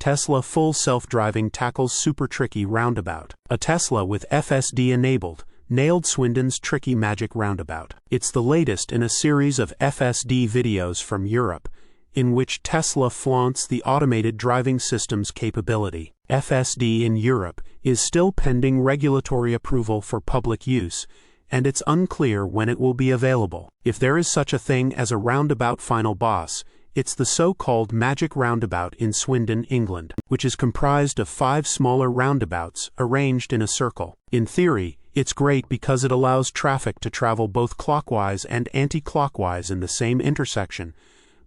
Tesla full self-driving tackles super tricky roundabout. A Tesla with FSD enabled nailed Swindon's tricky Magic Roundabout. It's the latest in a series of FSD videos from Europe, in which Tesla flaunts the automated driving system's capability. FSD in Europe is still pending regulatory approval for public use, and it's unclear when it will be available. If there is such a thing as a roundabout final boss, it's the so-called Magic Roundabout in Swindon, England, which is comprised of 5 smaller roundabouts arranged in a circle. In theory, it's great because it allows traffic to travel both clockwise and anti-clockwise in the same intersection,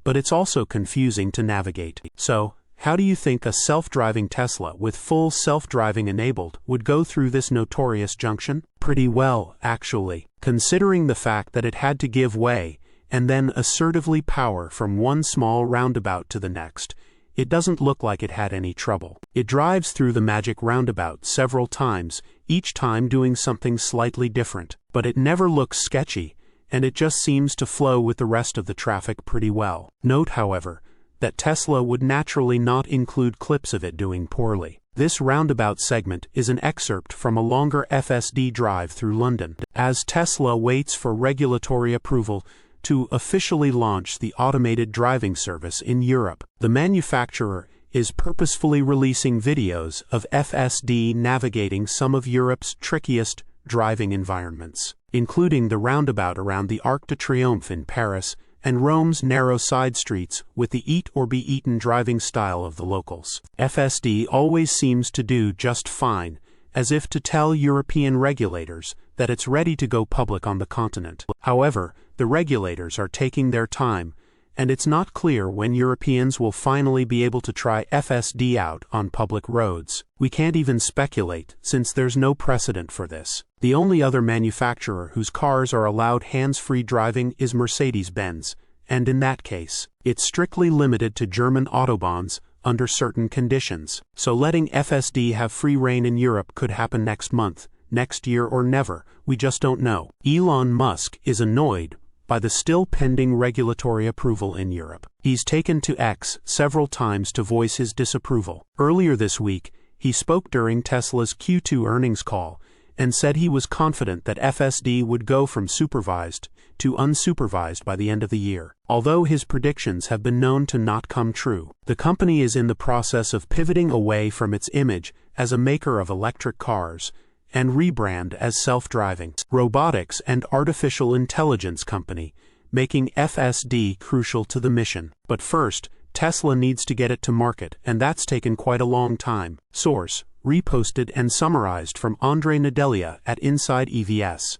but it's also confusing to navigate. So, how do you think a self-driving Tesla with full self-driving enabled would go through this notorious junction? Pretty well, actually, considering the fact that it had to give way and then assertively power from one small roundabout to the next. It doesn't look like it had any trouble. It drives through the Magic Roundabout several times, each time doing something slightly different, but it never looks sketchy, and it just seems to flow with the rest of the traffic pretty well. Note, however, that Tesla would naturally not include clips of it doing poorly. This roundabout segment is an excerpt from a longer FSD drive through London, as Tesla waits for regulatory approval to officially launch the automated driving service in Europe. The manufacturer is purposefully releasing videos of FSD navigating some of Europe's trickiest driving environments, including the roundabout around the Arc de Triomphe in Paris and Rome's narrow side streets with the eat or be eaten driving style of the locals. FSD always seems to do just fine, as if to tell European regulators that it's ready to go public on the continent. However, the regulators are taking their time, and it's not clear when Europeans will finally be able to try FSD out on public roads. We can't even speculate, since there's no precedent for this. The only other manufacturer whose cars are allowed hands-free driving is Mercedes-Benz, and in that case, it's strictly limited to German autobahns under certain conditions. So letting FSD have free rein in Europe could happen next month, next year, or never. We just don't know. Elon Musk is annoyed by the still pending regulatory approval in Europe. He's taken to X several times to voice his disapproval. Earlier this week, he spoke during Tesla's Q2 earnings call and said he was confident that FSD would go from supervised to unsupervised by the end of the year. Although his predictions have been known to not come true, the company is in the process of pivoting away from its image as a maker of electric cars and rebrand as self-driving robotics and artificial intelligence company, making FSD crucial to the mission. But first, Tesla needs to get it to market, and that's taken quite a long time. Source: reposted and summarized from Andrei Nedelea at insideevs.